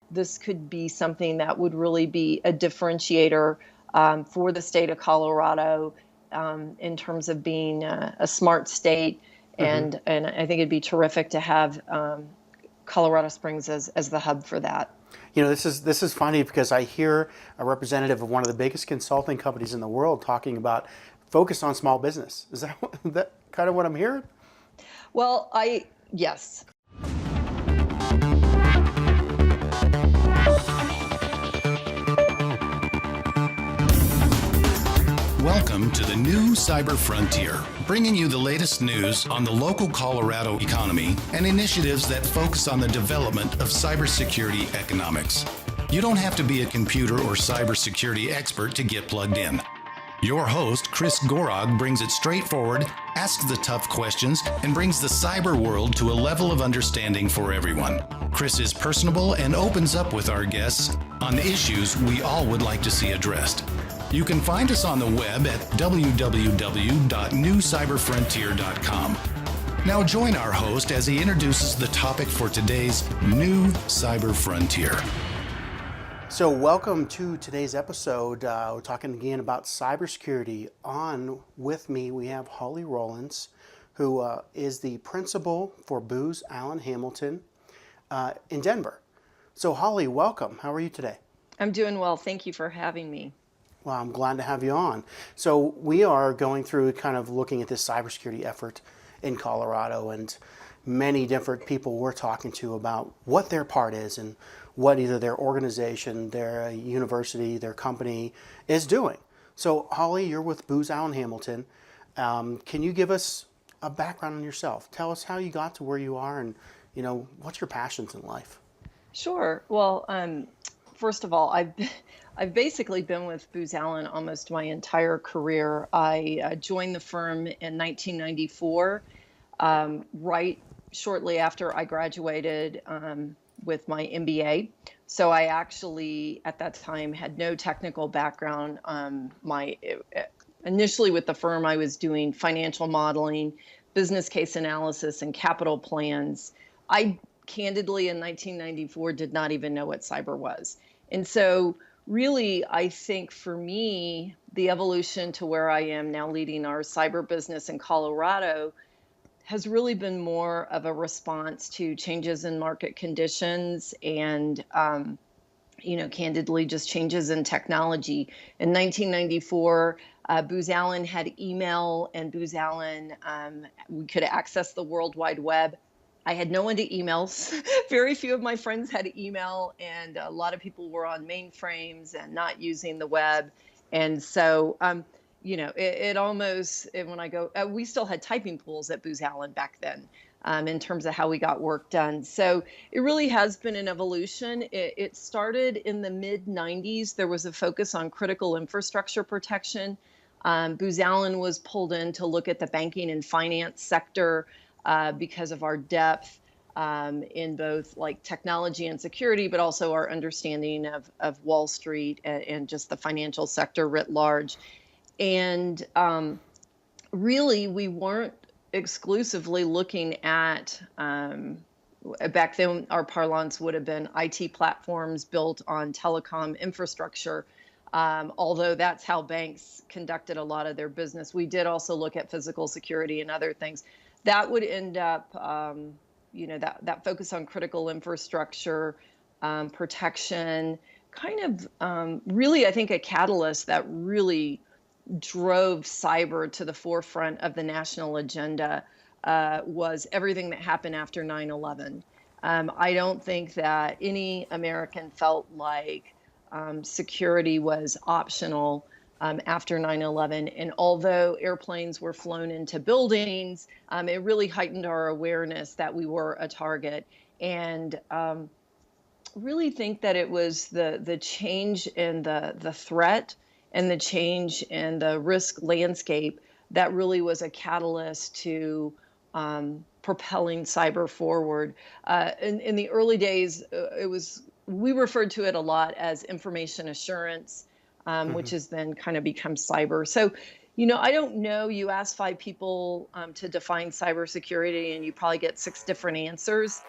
this could be something that would really be a differentiator for the state of Colorado in terms of being a smart state. Hmm. And I think it'd be terrific to have Colorado Springs as the hub for that. This is funny because I hear a representative of one of the biggest consulting companies in the world talking about focus on small business. Is that kind of what I'm hearing? Well, yes. Welcome to the new Cyber Frontier, bringing you the latest news on the local Colorado economy and initiatives that focus on the development of cybersecurity economics. You don't have to be a computer or cybersecurity expert to get plugged in. Your host, Chris Gorog, brings it straightforward, asks the tough questions, and brings the cyber world to a level of understanding for everyone. Chris is personable and opens up with our guests on issues we all would like to see addressed. You can find us on the web at www.newcyberfrontier.com. Now join our host as he introduces the topic for today's new Cyber Frontier. So welcome to today's episode. We're talking again about cybersecurity. On with me, we have Holly Rollins, who is the principal for Booz Allen Hamilton in Denver. So Holly, welcome. How are you today? I'm doing well. Thank you for having me. Well, I'm glad to have you on. So we are going through kind of looking at this cybersecurity effort in Colorado, and many different people we're talking to about what their part is and what either their organization, their university, their company is doing. So Holly, you're with Booz Allen Hamilton. Can you give us a background on yourself? Tell us how you got to where you are and, what's your passions in life? Sure. Well, first of all, I've basically been with Booz Allen almost my entire career. I joined the firm in 1994, right shortly after I graduated with my MBA. So I actually, at that time, had no technical background. Initially with the firm, I was doing financial modeling, business case analysis, and capital plans. I candidly, in 1994, did not even know what cyber was. And so really, I think for me, the evolution to where I am now leading our cyber business in Colorado has really been more of a response to changes in market conditions and, candidly, just changes in technology. In 1994, Booz Allen had email, and Booz Allen, we could access the World Wide Web. I had no one to email. Very few of my friends had email, and a lot of people were on mainframes and not using the web. And so, it almost, when I go, we still had typing pools at Booz Allen back then in terms of how we got work done. So it really has been an evolution. It started in the mid-90s. There was a focus on critical infrastructure protection. Booz Allen was pulled in to look at the banking and finance sector because of our depth in both like technology and security, but also our understanding of Wall Street and just the financial sector writ large. And really, we weren't exclusively looking at, back then, our parlance would have been IT platforms built on telecom infrastructure. Although that's how banks conducted a lot of their business. We did also look at physical security and other things. That would end up, that focus on critical infrastructure, protection, kind of really, I think, a catalyst that really drove cyber to the forefront of the national agenda was everything that happened after 9/11. I don't think that any American felt like security was optional after 9/11. And although airplanes were flown into buildings, it really heightened our awareness that we were a target. And really think that it was the change in the threat and the change in the risk landscape that really was a catalyst to propelling cyber forward. In the early days, we referred to it a lot as information assurance, which has then kind of become cyber. So, I don't know. You ask 5 people to define cybersecurity, and you probably get 6 different answers.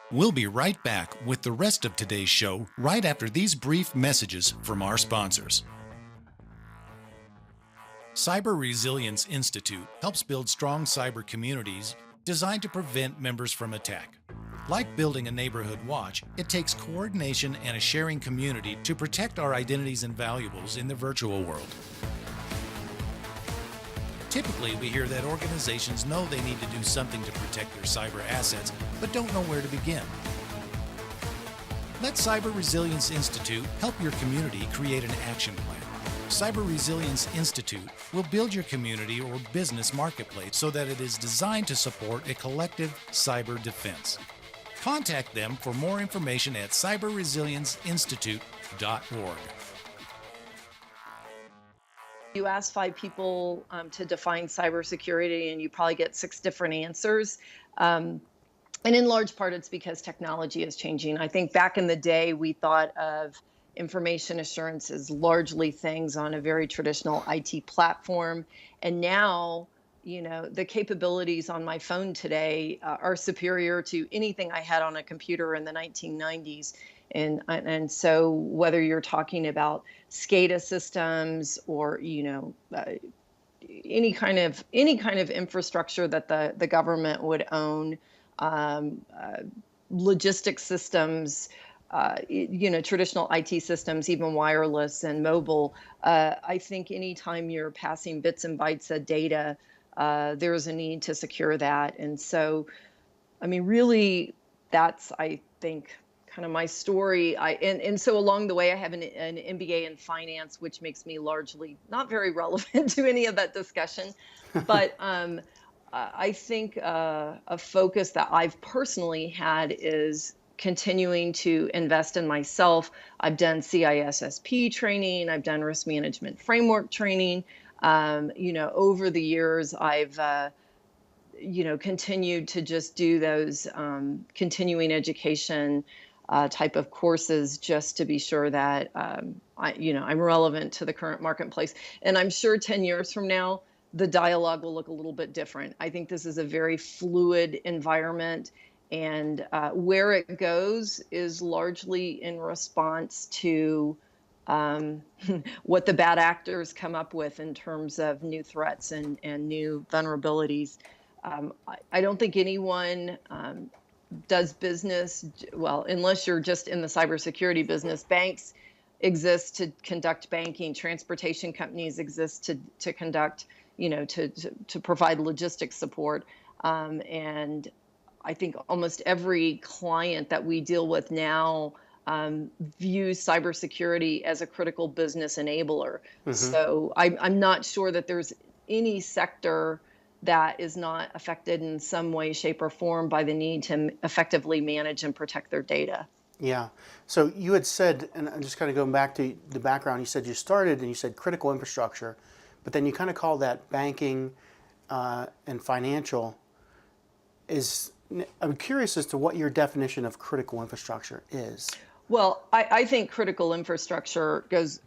We'll be right back with the rest of today's show right after these brief messages from our sponsors. Cyber Resilience Institute helps build strong cyber communities designed to prevent members from attack. Like building a neighborhood watch, it takes coordination and a sharing community to protect our identities and valuables in the virtual world. Typically, we hear that organizations know they need to do something to protect their cyber assets, but don't know where to begin. Let Cyber Resilience Institute help your community create an action plan. Cyber Resilience Institute will build your community or business marketplace so that it is designed to support a collective cyber defense. Contact them for more information at cyberresilienceinstitute.org. You ask 5 people to define cybersecurity, and you probably get 6 different answers. And in large part, it's because technology is changing. I think back in the day, we thought of information assurance as largely things on a very traditional IT platform. And now, the capabilities on my phone today are superior to anything I had on a computer in the 1990s. And so whether you're talking about SCADA systems or, any kind of infrastructure that the government would own, logistics systems, traditional IT systems, even wireless and mobile. I think anytime you're passing bits and bytes of data, there's a need to secure that. And so, really, that's, I think, kind of my story. And so along the way, I have an MBA in finance, which makes me largely not very relevant to any of that discussion. But I think a focus that I've personally had is continuing to invest in myself. I've done CISSP training. I've done risk management framework training. Over the years, I've continued to just do those continuing education type of courses just to be sure that I'm relevant to the current marketplace. And I'm sure 10 years from now, the dialogue will look a little bit different. I think this is a very fluid environment, and where it goes is largely in response to what the bad actors come up with in terms of new threats and new vulnerabilities. I don't think anyone does business, well, unless you're just in the cybersecurity business. Banks exist to conduct banking. Transportation companies exist to conduct, to provide logistics support. And I think almost every client that we deal with now views cybersecurity as a critical business enabler. Mm-hmm. So I'm not sure that there's any sector that is not affected in some way, shape, or form by the need to effectively manage and protect their data. Yeah. So you had said, and I'm just kind of going back to the background, you said you started and you said critical infrastructure, but then you kind of call that banking and financial. I'm curious as to what your definition of critical infrastructure is. Well, I think critical infrastructure goes,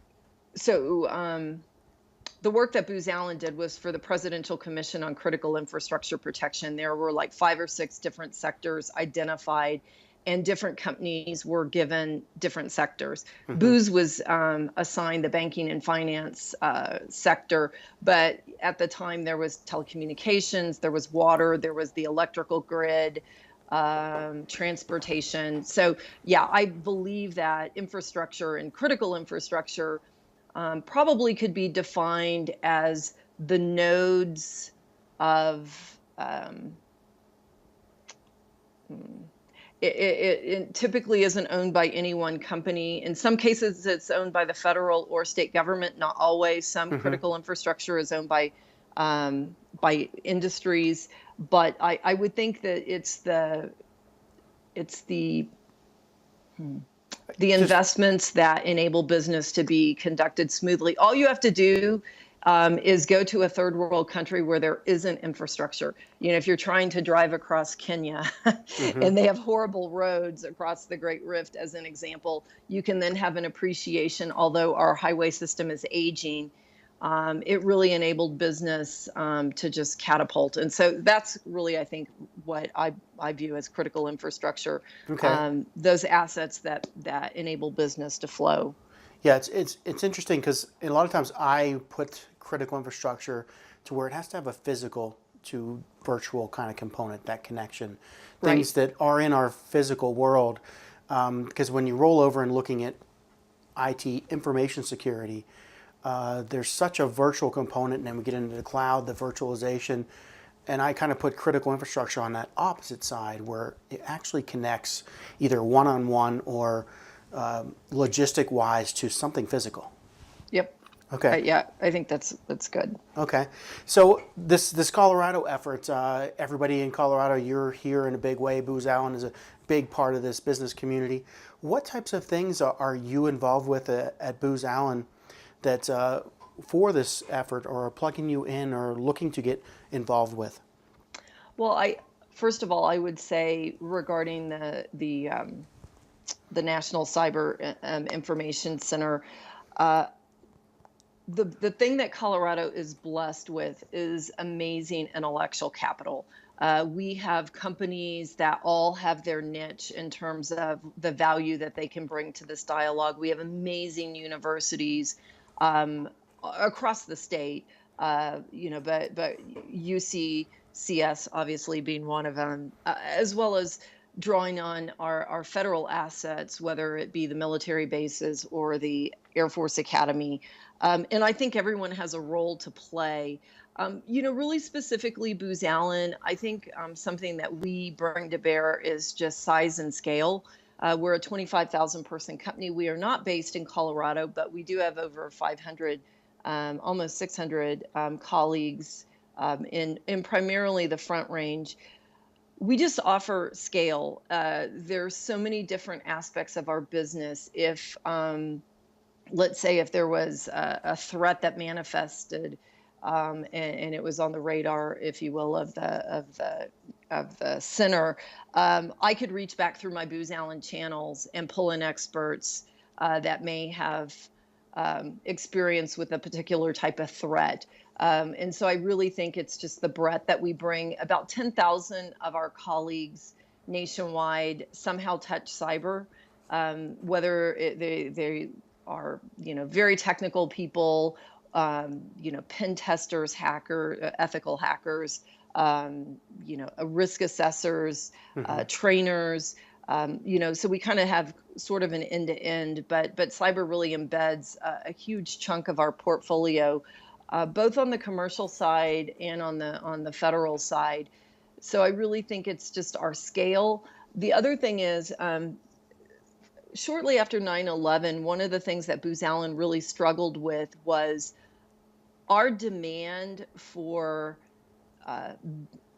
the work that Booz Allen did was for the Presidential Commission on Critical Infrastructure Protection. There were like 5 or 6 different sectors identified, and different companies were given different sectors. Mm-hmm. Booz was assigned the banking and finance sector, but at the time there was telecommunications, there was water, there was the electrical grid, transportation. So yeah, I believe that infrastructure and critical infrastructure probably could be defined as the nodes of it typically isn't owned by any one company. In some cases, it's owned by the federal or state government, not always. Some critical infrastructure is owned by industries, but I would think that it's the investments that enable business to be conducted smoothly. All you have to do is go to a third world country where there isn't infrastructure. If you're trying to drive across Kenya and they have horrible roads across the Great Rift, as an example, you can then have an appreciation, although our highway system is aging, it really enabled business to just catapult. And so that's really, I think, what I view as critical infrastructure, Okay. those assets that enable business to flow. Yeah, it's interesting because a lot of times I put critical infrastructure to where it has to have a physical to virtual kind of component, that connection, Right. things that are in our physical world. Because when you roll over and looking at IT information security, there's such a virtual component, and then we get into the cloud, the virtualization, and I kind of put critical infrastructure on that opposite side where it actually connects either one-on-one or logistic wise to something physical. Yep. Okay. Yeah, I think that's good. Okay. So this Colorado effort, everybody in Colorado, you're here in a big way. Booz Allen is a big part of this business community. What types of things are you involved with at Booz Allen that for this effort or are plugging you in or looking to get involved with? Well, first of all, I would say regarding the National Cyber Information Center, the thing that Colorado is blessed with is amazing intellectual capital. We have companies that all have their niche in terms of the value that they can bring to this dialogue. We have amazing universities across the state, but UCCS obviously being one of them, as well as drawing on our federal assets, whether it be the military bases or the Air Force Academy. And I think everyone has a role to play. Really specifically, Booz Allen, I think something that we bring to bear is just size and scale. We're a 25,000 person company. We are not based in Colorado, but we do have over 500, almost 600 colleagues in primarily the Front Range. We just offer scale. There's so many different aspects of our business. If let's say if there was a threat that manifested, and it was on the radar, if you will, of the center, I could reach back through my Booz Allen channels and pull in experts that may have experience with a particular type of threat. And so I really think it's just the breadth that we bring. About 10,000 of our colleagues nationwide somehow touch cyber, whether they are, very technical people, pen testers, ethical hackers, risk assessors, trainers. So we kind of have sort of an end to end, but cyber really embeds a huge chunk of our portfolio, both on the commercial side and on the federal side. So I really think it's just our scale. The other thing is, shortly after 9/11, one of the things that Booz Allen really struggled with was our demand for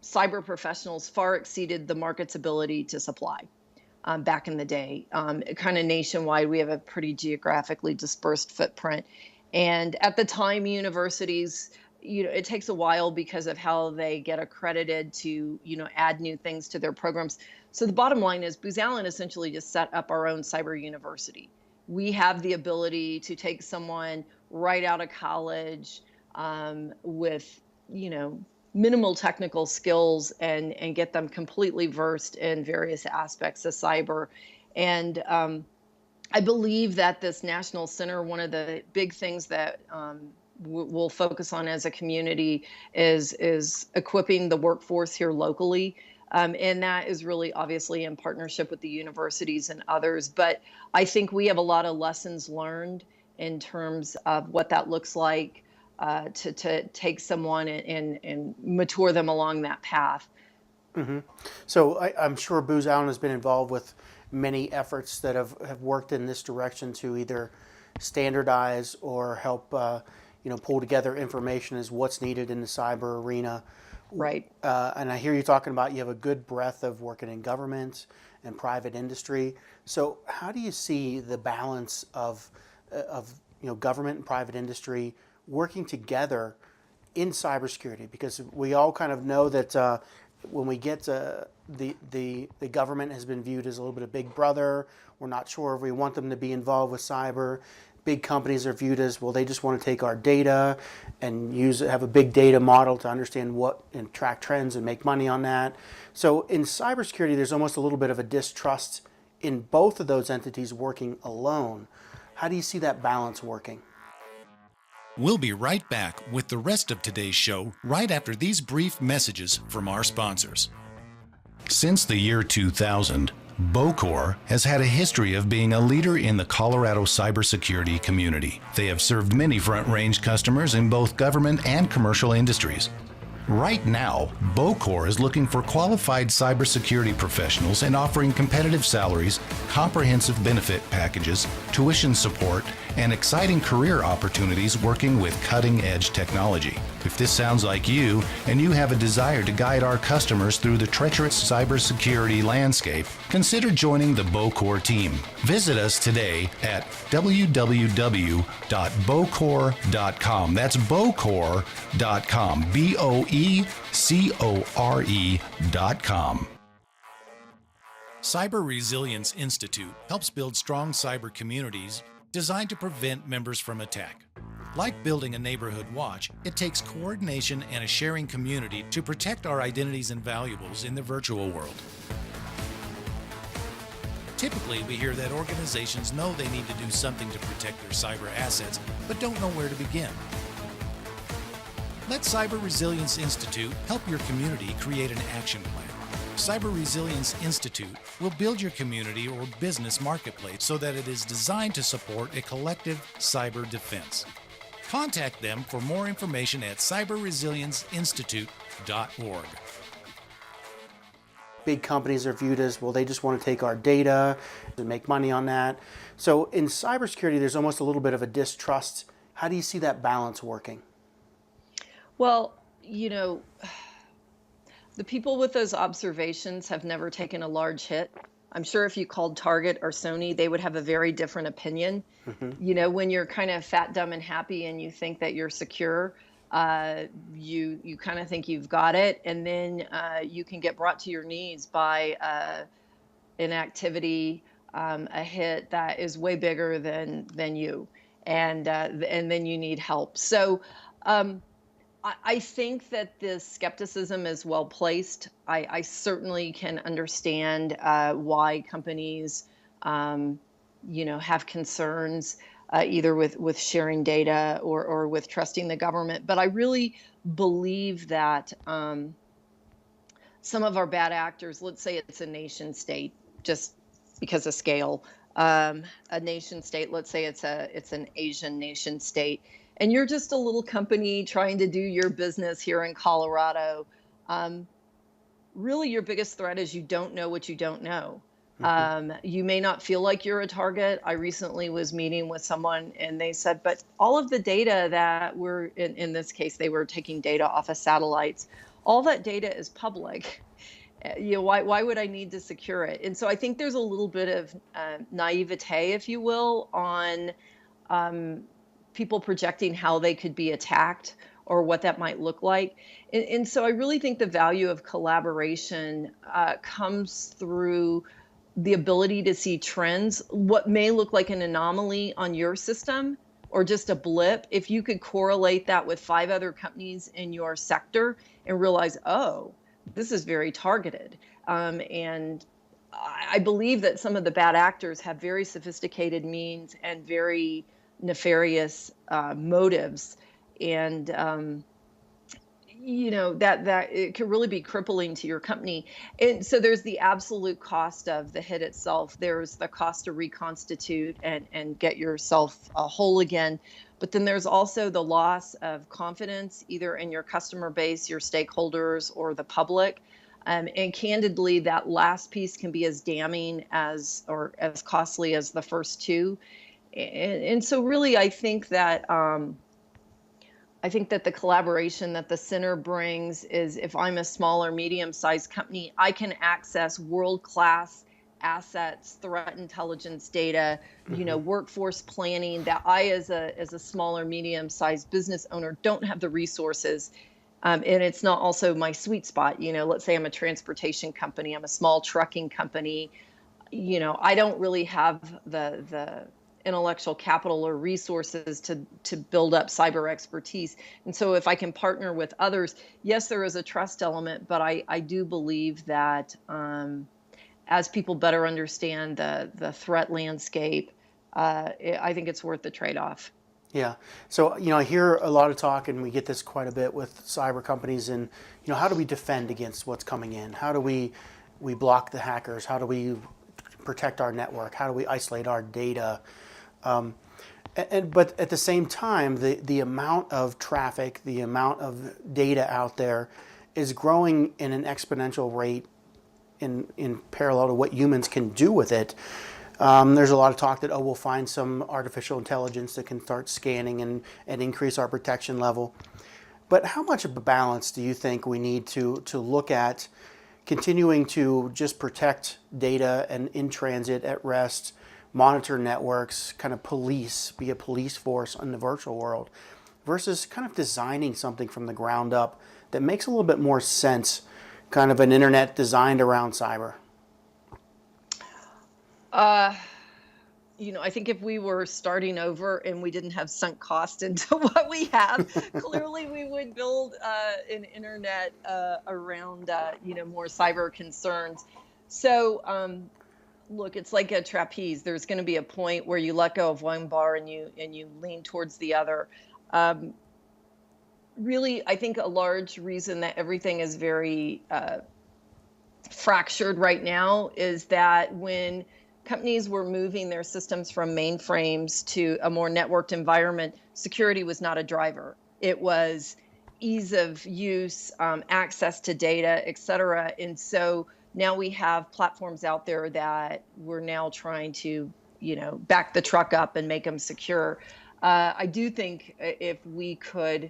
cyber professionals far exceeded the market's ability to supply. Back in the day, kind of nationwide, we have a pretty geographically dispersed footprint. And at the time, universities, it takes a while because of how they get accredited to, add new things to their programs. So the bottom line is Booz Allen essentially just set up our own cyber university. We have the ability to take someone right out of college with, minimal technical skills and get them completely versed in various aspects of cyber. And I believe that this national center, one of the big things that we'll focus on as a community is equipping the workforce here locally. And that is really obviously in partnership with the universities and others. But I think we have a lot of lessons learned in terms of what that looks like to take someone and mature them along that path. Mm-hmm. So I'm sure Booz Allen has been involved with many efforts that have worked in this direction to either standardize or help pull together information as what's needed in the cyber arena. Right. And I hear you talking about you have a good breadth of working in government and private industry. So how do you see the balance of government and private industry working together in cybersecurity? Because we all kind of know that when we get the government has been viewed as a little bit of big brother. We're not sure if we want them to be involved with cyber. big companies are viewed as, well, they just want to take our data and have a big data model to understand and track trends and make money on that. So in cybersecurity, there's almost a little bit of a distrust in both of those entities working alone. How do you see that balance working? We'll be right back with the rest of today's show right after these brief messages from our sponsors. Since the year 2000, Bocor has had a history of being a leader in the Colorado cybersecurity community. They have served many front-range customers in both government and commercial industries. Right now, Bocor is looking for qualified cybersecurity professionals and offering competitive salaries, comprehensive benefit packages, tuition support, and exciting career opportunities working with cutting-edge technology. If this sounds like you, and you have a desire to guide our customers through the treacherous cybersecurity landscape, consider joining the Bocor team. Visit us today at www.bocor.com. That's bocor.com. BOECORE.com. Cyber Resilience Institute helps build strong cyber communities designed to prevent members from attack. Like building a neighborhood watch, it takes coordination and a sharing community to protect our identities and valuables in the virtual world. Typically, we hear that organizations know they need to do something to protect their cyber assets, but don't know where to begin. Let Cyber Resilience Institute help your community create an action plan. Cyber Resilience Institute will build your community or business marketplace so that it is designed to support a collective cyber defense. Contact them for more information at cyberresilienceinstitute.org. Big companies are viewed as, well, they just want to take our data and make money on that. So in cybersecurity, there's almost a little bit of a distrust. How do you see that balance working? Well, the people with those observations have never taken a large hit. I'm sure if you called Target or Sony, they would have a very different opinion. Mm-hmm. When you're kind of fat, dumb, and happy and you think that you're secure, you kind of think you've got it. And then you can get brought to your knees by an activity, a hit that is way bigger than you. And then you need help. So I think that this skepticism is well placed. I certainly can understand why companies, have concerns either with sharing data or with trusting the government. But I really believe that some of our bad actors, let's say it's a nation state, just because of scale, a nation state, let's say it's an Asian nation state, and you're just a little company trying to do your business here in Colorado, really your biggest threat is you don't know what you don't know. Mm-hmm. You may not feel like you're a target. I recently was meeting with someone and they said, but all of the data that we're, in this case, they were taking data off of satellites. All that data is public. Why would I need to secure it? And so I think there's a little bit of naivete, if you will, on people projecting how they could be attacked or what that might look like. And so I really think the value of collaboration comes through the ability to see trends, what may look like an anomaly on your system or just a blip. If you could correlate that with 5 other companies in your sector and realize, oh, this is very targeted. And I believe that some of the bad actors have very sophisticated means and very nefarious motives, and that it can really be crippling to your company. And so there's the absolute cost of the hit itself. There's the cost to reconstitute and get yourself whole again. But then there's also the loss of confidence, either in your customer base, your stakeholders, or the public. And candidly, that last piece can be as damning or as costly as the first two. And so really, I think that the collaboration that the center brings is, if I'm a small or medium-sized company, I can access world-class assets, threat intelligence data, workforce planning that I, as a small or medium-sized business owner, don't have the resources. And it's not also my sweet spot. Let's say I'm a transportation company, I'm a small trucking company. I don't really have the intellectual capital or resources to build up cyber expertise. And so if I can partner with others, yes, there is a trust element, but I do believe that as people better understand the threat landscape, I think it's worth the trade-off. Yeah. So, I hear a lot of talk, and we get this quite a bit with cyber companies, and, how do we defend against what's coming in? How do we block the hackers? How do we protect our network? How do we isolate our data? But at the same time, the amount of traffic, the amount of data out there is growing in an exponential rate in parallel to what humans can do with it. There's a lot of talk that, we'll find some artificial intelligence that can start scanning and increase our protection level. But how much of a balance do you think we need to look at continuing to just protect data and in transit, at rest, monitor networks, kind of be a police force in the virtual world, versus kind of designing something from the ground up that makes a little bit more sense, kind of an internet designed around cyber? I think if we were starting over and we didn't have sunk cost into what we have, clearly we would build an internet around, more cyber concerns. So, look, it's like a trapeze. There's going to be a point where you let go of one bar and you lean towards the other. Really, I think a large reason that everything is very fractured right now is that when companies were moving their systems from mainframes to a more networked environment, security was not a driver. It was ease of use, access to data, et cetera. And so now we have platforms out there that we're now trying to, back the truck up and make them secure. I do think if we could,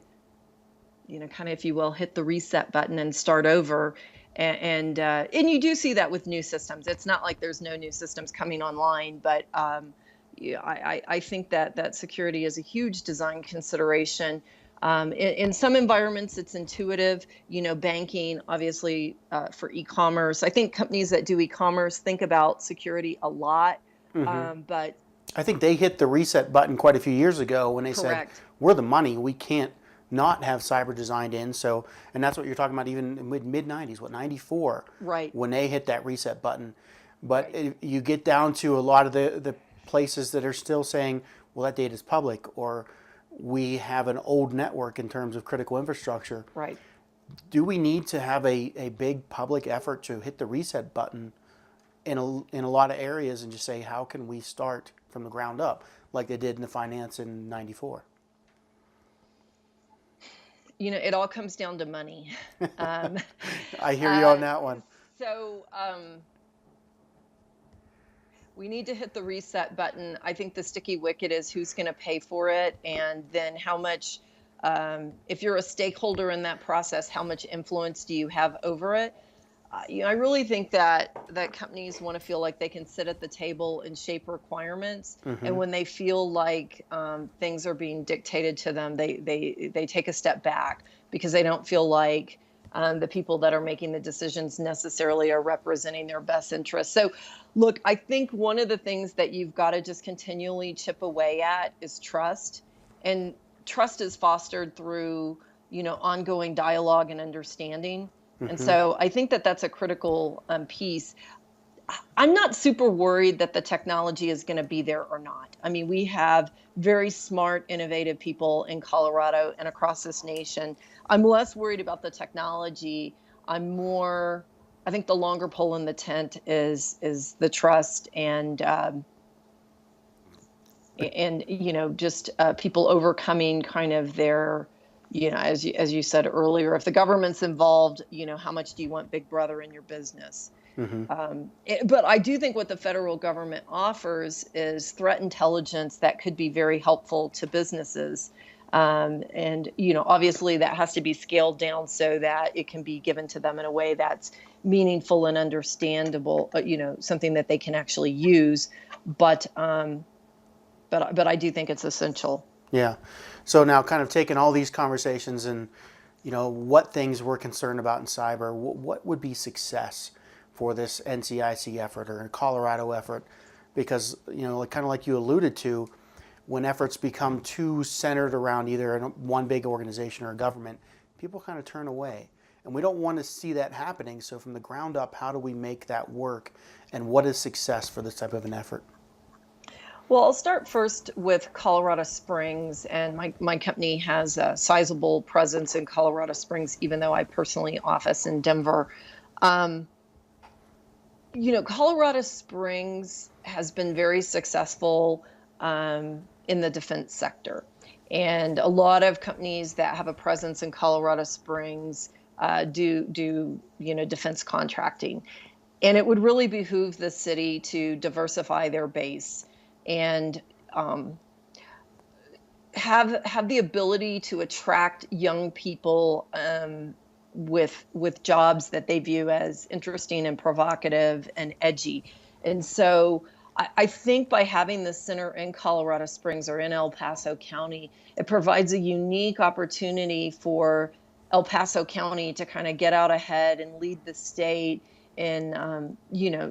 kind of, if you will, hit the reset button and start over. And you do see that with new systems. It's not like there's no new systems coming online, but I think that security is a huge design consideration. In some environments, it's intuitive. Banking, obviously, for e-commerce. I think companies that do e-commerce think about security a lot, but I think they hit the reset button quite a few years ago when they said, "We're the money. We can't not have cyber designed in." So, and that's what you're talking about, even in mid 90s, 94, right, when they hit that reset button. But you get down to a lot of the places that are still saying, well, that data is public, or we have an old network in terms of critical infrastructure. Right. Do we need to have a big public effort to hit the reset button in a lot of areas and just say, how can we start from the ground up, like they did in the finance in 94? It all comes down to money. I hear you on that one. So we need to hit the reset button. I think the sticky wicket is who's going to pay for it, and then how much, if you're a stakeholder in that process, how much influence do you have over it? I really think that companies want to feel like they can sit at the table and shape requirements, and when they feel like things are being dictated to them, they take a step back because they don't feel like the people that are making the decisions necessarily are representing their best interests. So, look, I think one of the things that you've got to just continually chip away at is trust, and trust is fostered through ongoing dialogue and understanding. And so I think that that's a critical piece. I'm not super worried that the technology is going to be there or not. I mean, we have very smart, innovative people in Colorado and across this nation. I'm less worried about the technology. I think the longer pole in the tent is the trust and just people overcoming kind of their, as you said earlier, if the government's involved, how much do you want Big Brother in your business? But I do think what the federal government offers is threat intelligence that could be very helpful to businesses. And obviously that has to be scaled down so that it can be given to them in a way that's meaningful and understandable, something that they can actually use. But I do think it's essential. Yeah. So now, kind of taking all these conversations and, what things we're concerned about in cyber, what would be success for this NCIC effort or a Colorado effort because, like, kind of like you alluded to, when efforts become too centered around either one big organization or a government, people kind of turn away. And we don't want to see that happening. So from the ground up, how do we make that work? And what is success for this type of an effort? Well, I'll start first with Colorado Springs, and my company has a sizable presence in Colorado Springs, even though I personally office in Denver. Colorado Springs has been very successful in the defense sector. And a lot of companies that have a presence in Colorado Springs do defense contracting. And it would really behoove the city to diversify their base and have the ability to attract young people with jobs that they view as interesting and provocative and edgy. And so I think by having the center in Colorado Springs or in El Paso County, it provides a unique opportunity for El Paso County to kind of get out ahead and lead the state in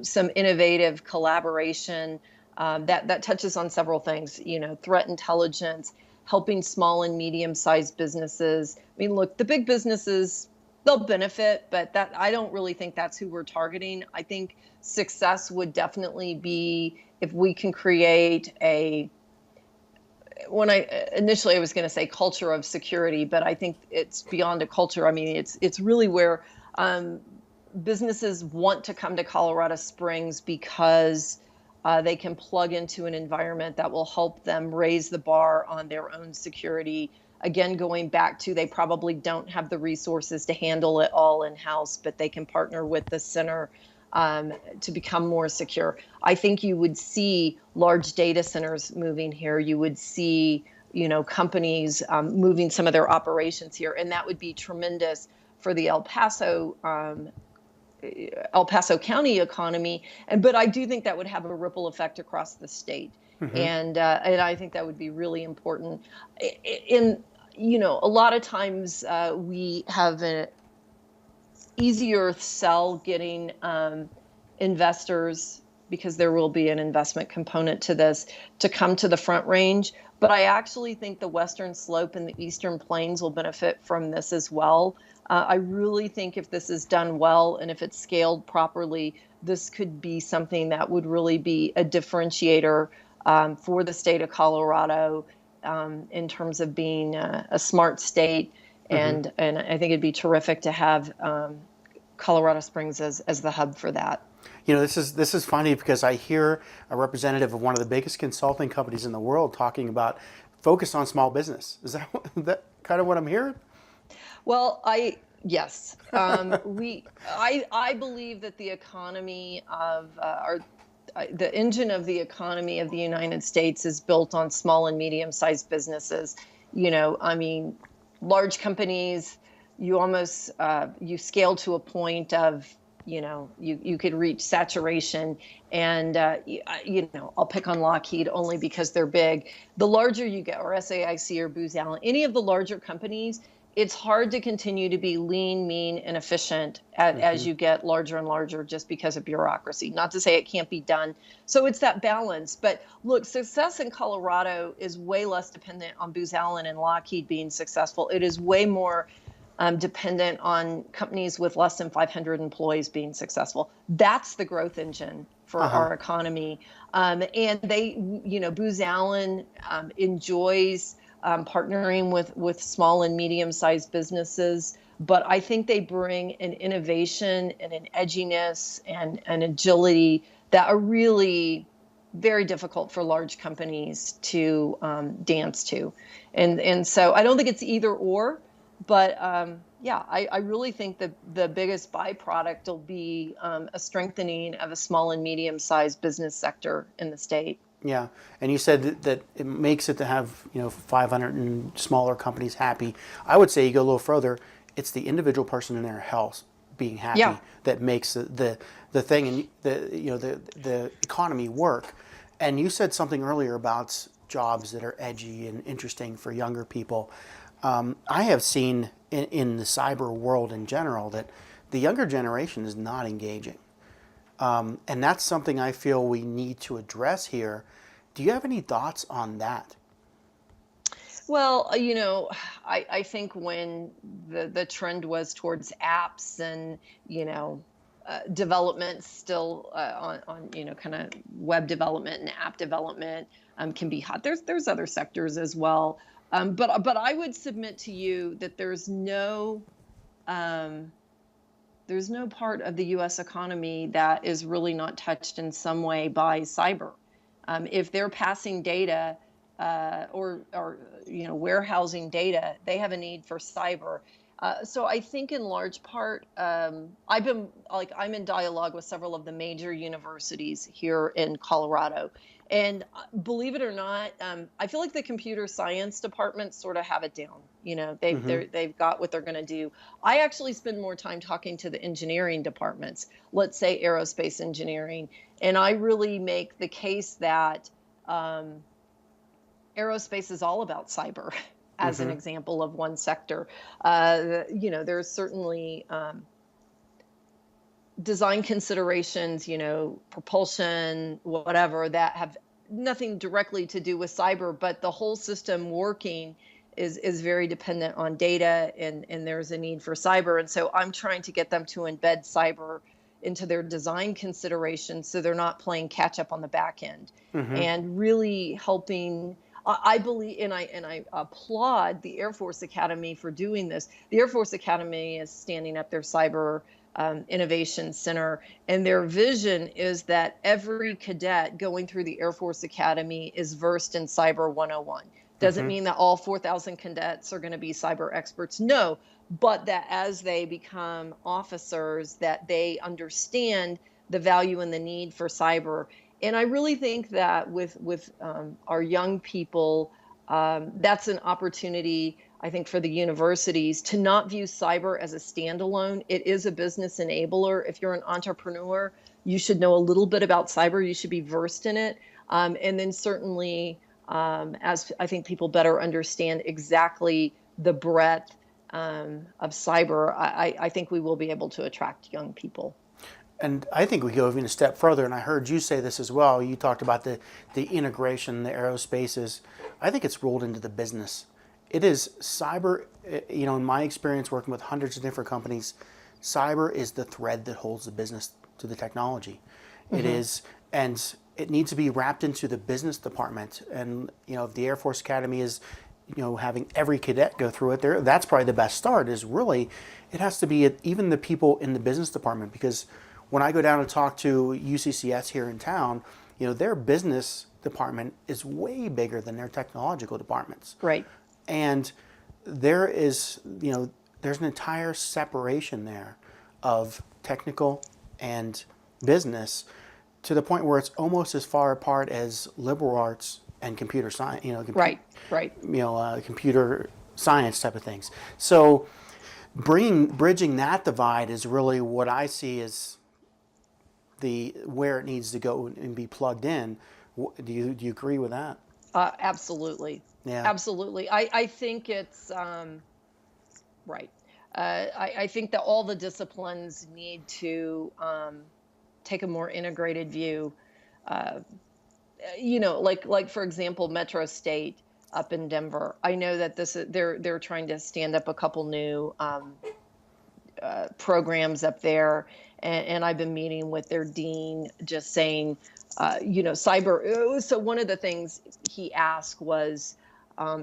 some innovative collaboration that touches on several things, threat intelligence, helping small and medium-sized businesses. I mean, look, the big businesses, they'll benefit, but that I don't really think that's who we're targeting. I think success would definitely be if we can create I was going to say culture of security, but I think it's beyond a culture. I mean, it's really where businesses want to come to Colorado Springs because they can plug into an environment that will help them raise the bar on their own security. Again, going back to they probably don't have the resources to handle it all in-house, but they can partner with the center to become more secure. I think you would see large data centers moving here. You would see, companies moving some of their operations here, and that would be tremendous for the El Paso County economy. But I do think that would have a ripple effect across the state. Mm-hmm. And I think that would be really important. A lot of times we have an easier sell getting investors, because there will be an investment component to this, to come to the Front Range. But I actually think the Western Slope and the Eastern Plains will benefit from this as well. I really think if this is done well and if it's scaled properly, this could be something that would really be a differentiator for the state of Colorado in terms of being a smart state. Mm-hmm. And I think it'd be terrific to have Colorado Springs as the hub for that. This is funny because I hear a representative of one of the biggest consulting companies in the world talking about focus on small business. Is that kind of what I'm hearing? Well, yes. I believe that the economy of the engine of the economy of the United States is built on small and medium-sized businesses. Large companies, you almost you scale to a point of you could reach saturation, and I'll pick on Lockheed only because they're big. The larger you get, or SAIC or Booz Allen, any of the larger companies, it's hard to continue to be lean, mean, and efficient as you get larger and larger just because of bureaucracy. Not to say it can't be done. So it's that balance. But look, success in Colorado is way less dependent on Booz Allen and Lockheed being successful. It is way more dependent on companies with less than 500 employees being successful. That's the growth engine for our economy. And they, Booz Allen enjoys partnering with small and medium-sized businesses, but I think they bring an innovation and an edginess and an agility that are really very difficult for large companies to dance to. And so I don't think it's either or, but I really think that the biggest byproduct will be a strengthening of a small and medium-sized business sector in the state. Yeah, and you said that it makes it to have 500 and smaller companies happy. I would say you go a little further. It's the individual person in their health being happy that makes the thing and the economy work. And you said something earlier about jobs that are edgy and interesting for younger people. I have seen in the cyber world in general that the younger generation is not engaging. And that's something I feel we need to address here. Do you have any thoughts on that? Well, I think when the trend was towards apps and, development still on kind of web development and app development can be hot. There's other sectors as well. But I would submit to you that um, there's no part of the U.S. economy that is really not touched in some way by cyber. If they're passing data or warehousing data, they have a need for cyber. So I think in large part, I'm in dialogue with several of the major universities here in Colorado. And believe it or not, I feel like the computer science departments sort of have it down. They've got what they're going to do. I actually spend more time talking to the engineering departments, let's say aerospace engineering, and I really make the case that aerospace is all about cyber as an example of one sector. There's certainly design considerations, propulsion, whatever, that have nothing directly to do with cyber, but the whole system working is very dependent on data, and there's a need for cyber. And so I'm trying to get them to embed cyber into their design considerations so they're not playing catch up on the back end and really helping. I believe, and I applaud the Air Force Academy for doing this. The Air Force Academy is standing up their cyber innovation center, and their vision is that every cadet going through the Air Force Academy is versed in Cyber 101. Doesn't mean that all 4,000 cadets are going to be cyber experts, no, but that as they become officers, that they understand the value and the need for cyber. And I really think that with our young people, that's an opportunity, I think, for the universities to not view cyber as a standalone. It is a business enabler. If you're an entrepreneur, you should know a little bit about cyber. You should be versed in it. And then certainly, as I think people better understand exactly the breadth of cyber, I think we will be able to attract young people. And I think we go even a step further, and I heard you say this as well. You talked about the integration, the aerospaces. I think it's rolled into the business. It is cyber, in my experience working with hundreds of different companies, cyber is the thread that holds the business to the technology. It is, and it needs to be wrapped into the business department. And, if the Air Force Academy is, having every cadet go through it, that's probably the best start. Is really, it has to be even the people in the business department, because when I go down and talk to UCCS here in town, their business department is way bigger than their technological departments. Right. And there is, there's an entire separation there of technical and business, to the point where it's almost as far apart as liberal arts and computer science, Right. computer science type of things. So bridging that divide is really what I see as where it needs to go and be plugged in. Do you agree with that? Absolutely. Yeah. Absolutely. I think it's right. I think that all the disciplines need to take a more integrated view. Like for example, Metro State up in Denver. I know that they're trying to stand up a couple new programs up there, and I've been meeting with their dean, just saying, cyber. So one of the things he asked was,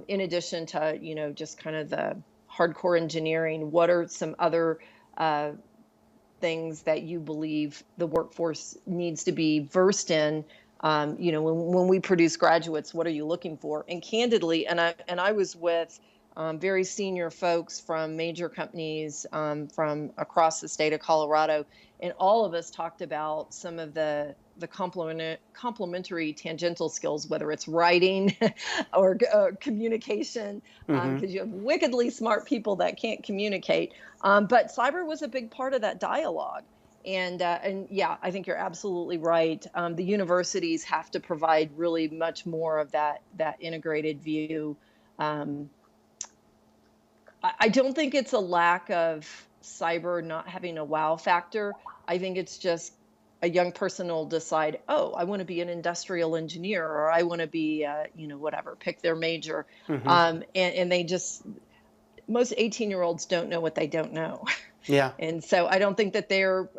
in addition to just kind of the hardcore engineering, what are some other things that you believe the workforce needs to be versed in? When we produce graduates, what are you looking for? And candidly, and I was with very senior folks from major companies from across the state of Colorado, and all of us talked about some of the complementary tangential skills, whether it's writing or communication, because you have wickedly smart people that can't communicate. But cyber was a big part of that dialogue. And yeah, I think you're absolutely right. The universities have to provide really much more of that integrated view. I don't think it's a lack of cyber not having a wow factor. I think it's just a young person will decide, oh, I want to be an industrial engineer, or I want to be, whatever, pick their major. And they just, most 18-year-olds don't know what they don't know. Yeah. And so I don't think that they're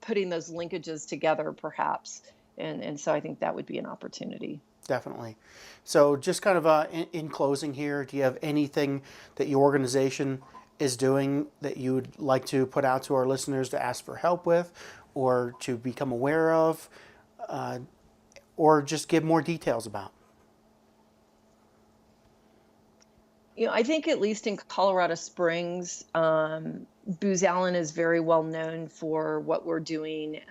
putting those linkages together, perhaps. And so I think that would be an opportunity. Definitely. So just kind of in closing here, do you have anything that your organization is doing that you would like to put out to our listeners to ask for help with, or to become aware of, or just give more details about? I think at least in Colorado Springs, Booz Allen is very well known for what we're doing,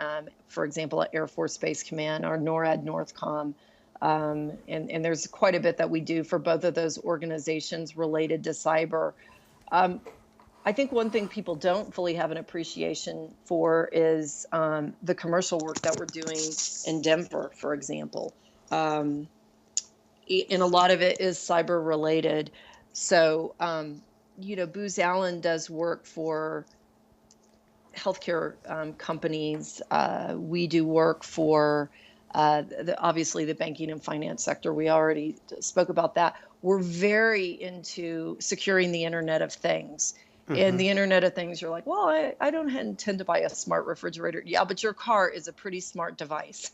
for example, at Air Force Space Command or NORAD Northcom. And there's quite a bit that we do for both of those organizations related to cyber. I think one thing people don't fully have an appreciation for is the commercial work that we're doing in Denver, for example. And a lot of it is cyber related. So, Booz Allen does work for healthcare companies. We do work for obviously the banking and finance sector. We already spoke about that. We're very into securing the Internet of Things. And the Internet of Things, you're like, well, I don't intend to buy a smart refrigerator. Yeah, but your car is a pretty smart device.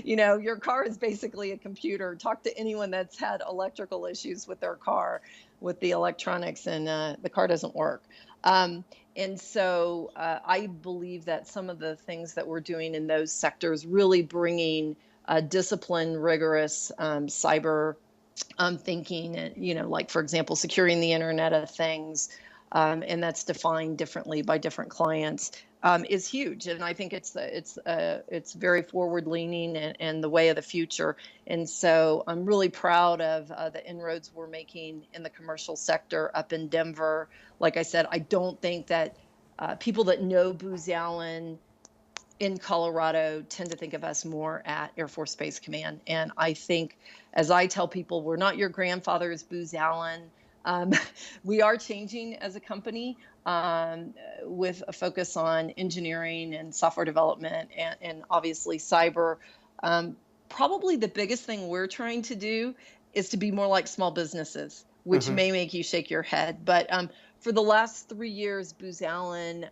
Your car is basically a computer. Talk to anyone that's had electrical issues with their car, with the electronics, and the car doesn't work. And so I believe that some of the things that we're doing in those sectors, really bringing disciplined, rigorous cyber thinking, and, like, for example, securing the Internet of Things, and that's defined differently by different clients, is huge. And I think it's very forward leaning and the way of the future. And so I'm really proud of the inroads we're making in the commercial sector up in Denver. Like I said, I don't think that people that know Booz Allen in Colorado tend to think of us more at Air Force Space Command. And I think, as I tell people, we're not your grandfather's Booz Allen. We are changing as a company with a focus on engineering and software development and obviously cyber. Probably the biggest thing we're trying to do is to be more like small businesses, which may make you shake your head. But for the last 3 years, Booz Allen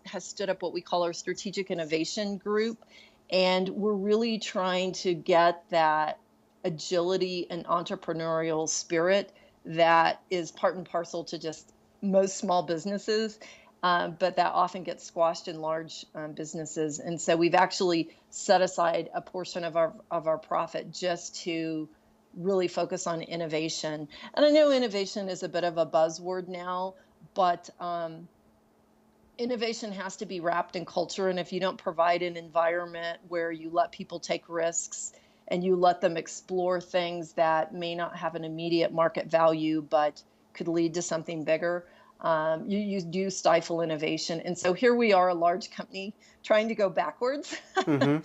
has stood up what we call our Strategic Innovation Group. And we're really trying to get that agility and entrepreneurial spirit that is part and parcel to just most small businesses, but that often gets squashed in large businesses. And so we've actually set aside a portion of our profit just to really focus on innovation. And I know innovation is a bit of a buzzword now, but innovation has to be wrapped in culture. And if you don't provide an environment where you let people take risks and you let them explore things that may not have an immediate market value, but could lead to something bigger, you do stifle innovation. And so here we are, a large company trying to go backwards. And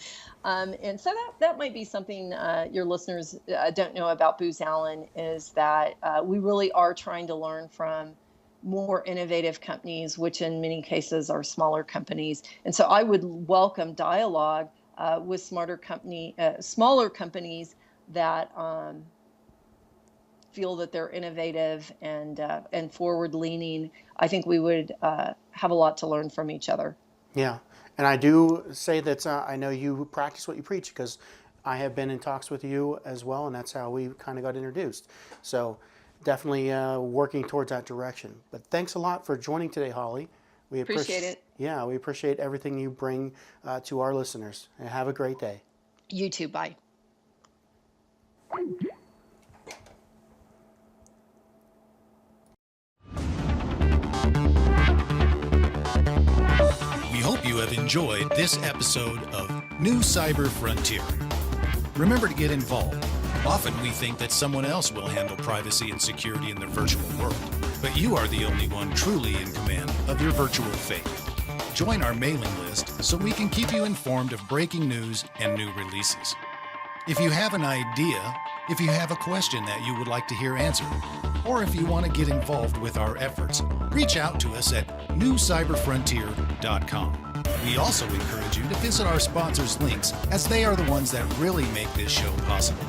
so that might be something your listeners don't know about Booz Allen, is that we really are trying to learn from more innovative companies, which in many cases are smaller companies. And so I would welcome dialogue with smaller companies that feel that they're innovative and forward-leaning. I think we would have a lot to learn from each other. Yeah, and I do say that I know you practice what you preach, because I have been in talks with you as well, and that's how we kind of got introduced. So definitely working towards that direction. But thanks a lot for joining today, Holly. We appreciate it. Yeah, we appreciate everything you bring to our listeners. And have a great day. You too. Bye. We hope you have enjoyed this episode of New Cyber Frontier. Remember to get involved. Often we think that someone else will handle privacy and security in the virtual world, but you are the only one truly in command of your virtual fate. Join our mailing list so we can keep you informed of breaking news and new releases. If you have an idea, if you have a question that you would like to hear answered, or if you want to get involved with our efforts, reach out to us at newcyberfrontier.com. We also encourage you to visit our sponsors' links, as they are the ones that really make this show possible.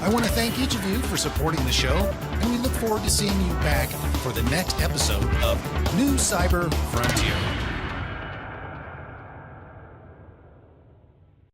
I want to thank each of you for supporting the show, and we look forward to seeing you back for the next episode of New Cyber Frontier.